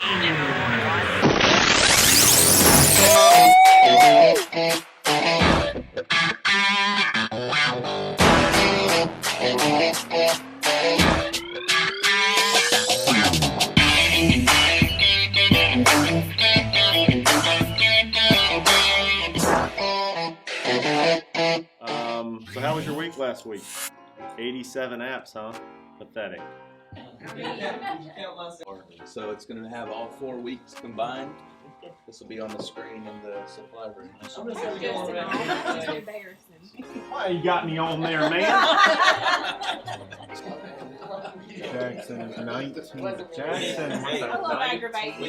So how was your week last week? 87 apps, huh? Pathetic. So it's going to have all 4 weeks combined. This will be on the screen in the supply room. Why you got me on there, man? Jackson 19. Jackson. I love aggravating.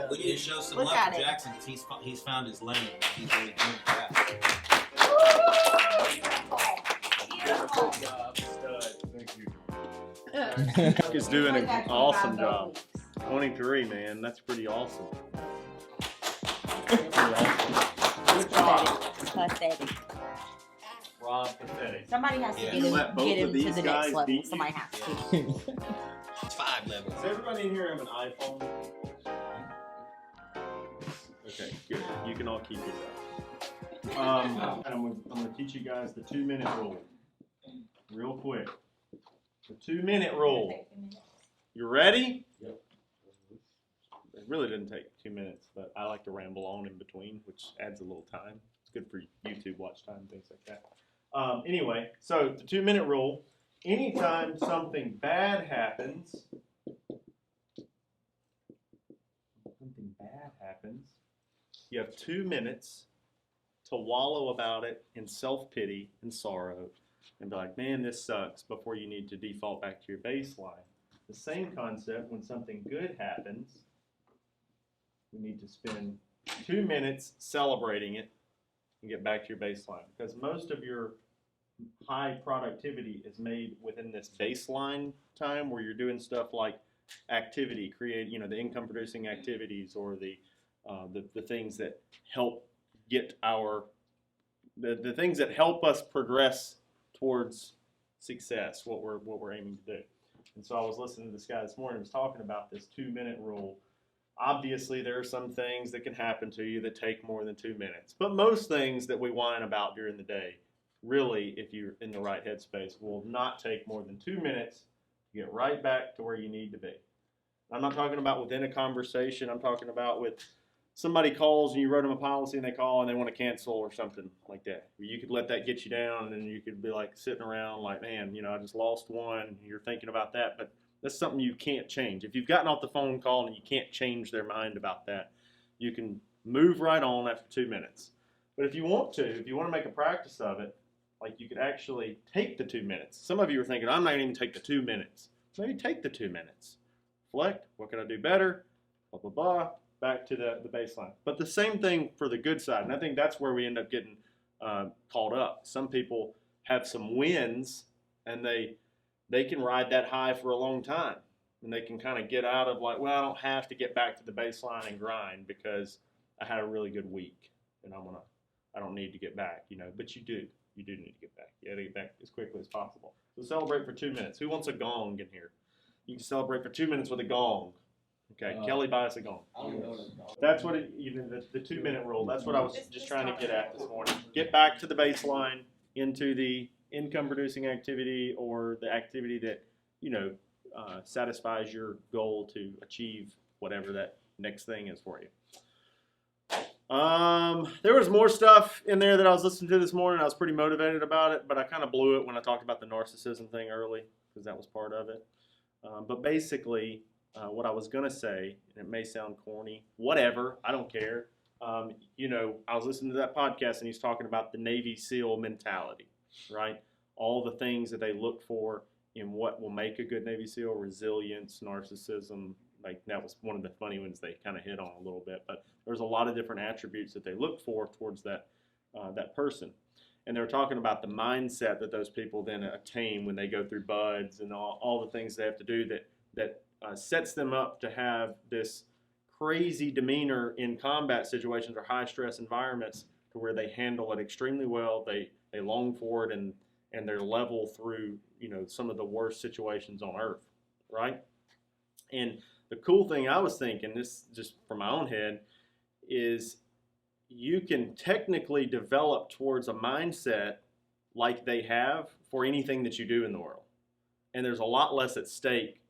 We need to show some Look love at to it. Jackson because he's found his lane. He's really doing that. Beautiful. Thank you. Mark is doing an awesome job. 23, man. That's pretty awesome. Pretty awesome. Pathetic. Rob, pathetic. Somebody has to Yeah. get him, Let both of to these the guys next level. beat you? Somebody has to. It's 5 levels. Does everybody in here have an iPhone? Okay, good. You can all keep yours. And I'm going to teach you guys the 2-minute rule. Real quick. The 2-minute rule. You ready? Yep. It really didn't take 2 minutes, but I like to ramble on in between, which adds a little time. It's good for YouTube watch time, things like that. Anyway, so the 2-minute rule. Anytime something bad happens, you have 2 minutes to wallow about it in self-pity and sorrow and be like, man, this sucks, before you need to default back to your baseline. The same concept when something good happens, we need to spend 2 minutes celebrating it and get back to your baseline. Because most of your high productivity is made within this baseline time where you're doing stuff like activity, create, the income producing activities, or the things that help get the things that help us progress towards success, what we're aiming to do. And so I was listening to this guy this morning, he was talking about this 2-minute rule. Obviously, there are some things that can happen to you that take more than 2 minutes, but most things that we whine about during the day, really, if you're in the right headspace, will not take more than 2 minutes to get right back to where you need to be. I'm not talking about within a conversation. I'm talking about with somebody calls and you wrote them a policy and they call and they want to cancel or something like that. You could let that get you down and you could be like sitting around like, man, I just lost one. You're thinking about that, but that's something you can't change. If you've gotten off the phone call and you can't change their mind about that, you can move right on after 2 minutes. But if you want to make a practice of it, like you could actually take the 2 minutes. Some of you are thinking, I'm not even going to take the 2 minutes. Maybe take the 2 minutes. Reflect, what can I do better? Blah, blah, blah. Back to the baseline. But the same thing for the good side. And I think that's where we end up getting caught up. Some people have some wins and they can ride that high for a long time. And they can kind of get out of like, well, I don't have to get back to the baseline and grind because I had a really good week and I don't need to get back, but you do. You do need to get back. You got to get back as quickly as possible. So celebrate for 2 minutes. Who wants a gong in here? You can celebrate for 2 minutes with a gong. Okay, Kelly buys a gong. That's what the 2-minute rule. That's what I was just trying to get at this morning. Get back to the baseline, into the income producing activity or the activity that satisfies your goal to achieve whatever that next thing is for you. There was more stuff in there that I was listening to this morning. I was pretty motivated about it, but I kind of blew it when I talked about the narcissism thing early because that was part of it. But basically, what I was going to say, and it may sound corny, whatever, I don't care. I was listening to that podcast and he's talking about the Navy SEAL mentality, right? All the things that they look for in what will make a good Navy SEAL: resilience, narcissism. Like that was one of the funny ones they kind of hit on a little bit, but there's a lot of different attributes that they look for towards that person. And they were talking about the mindset that those people then attain when they go through buds and all the things they have to do that sets them up to have this crazy demeanor in combat situations or high stress environments to where they handle it extremely well. They long for it and they're level through some of the worst situations on earth, right? And the cool thing I was thinking, this just from my own head, is you can technically develop towards a mindset like they have for anything that you do in the world. And there's a lot less at stake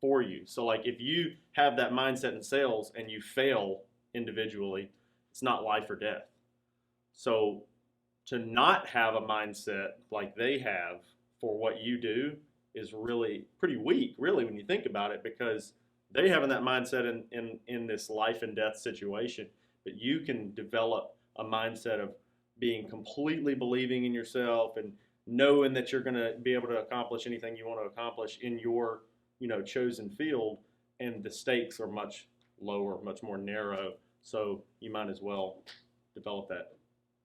for you. So like if you have that mindset in sales and you fail individually, it's not life or death. So to not have a mindset like they have for what you do is really pretty weak, really, when you think about it, because they having that mindset in this life and death situation, but you can develop a mindset of being completely believing in yourself and knowing that you're going to be able to accomplish anything you want to accomplish in your, chosen field, and the stakes are much lower, much more narrow. So you might as well develop that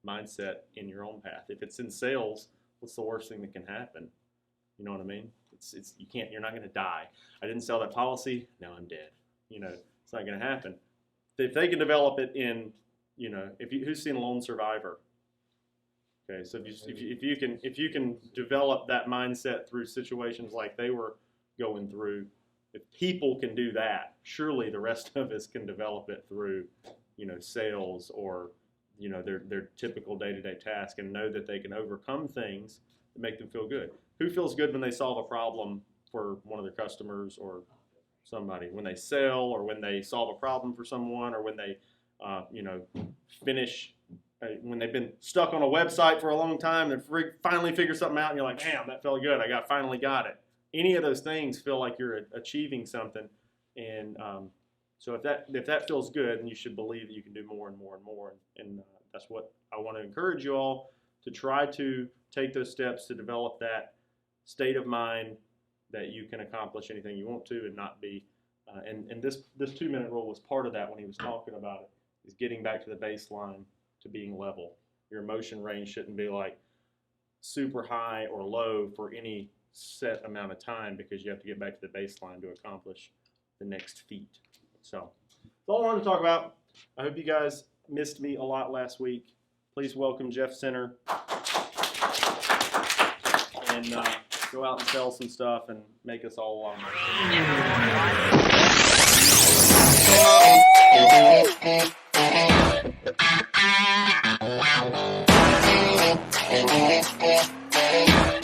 mindset in your own path. If it's in sales, what's the worst thing that can happen? You know what I mean? You're not going to die. I didn't sell that policy. Now I'm dead. It's not going to happen. If they can develop it in, who's seen Lone Survivor? Okay, so if you can develop that mindset through situations like they were going through, if people can do that, surely the rest of us can develop it through, sales or, their typical day-to-day task, and know that they can overcome things that make them feel good. Who feels good when they solve a problem for one of their customers or somebody? When they sell, or when they solve a problem for someone, or when they, finish. When they've been stuck on a website for a long time, they finally figure something out, and you're like, damn, that felt good. I finally got it. Any of those things feel like you're achieving something, and so if that feels good, then you should believe that you can do more and more and more. And that's what I want to encourage you all to try to take those steps to develop that state of mind that you can accomplish anything you want to and not be. And this 2-minute rule was part of that when he was talking about it. Is getting back to the baseline, to being level. Your emotion range shouldn't be like super high or low for any set amount of time, because you have to get back to the baseline to accomplish the next feat. So that's all I wanted to talk about. I hope you guys missed me a lot last week. Please welcome Jeff Center, and go out and sell some stuff and make us all a lot more.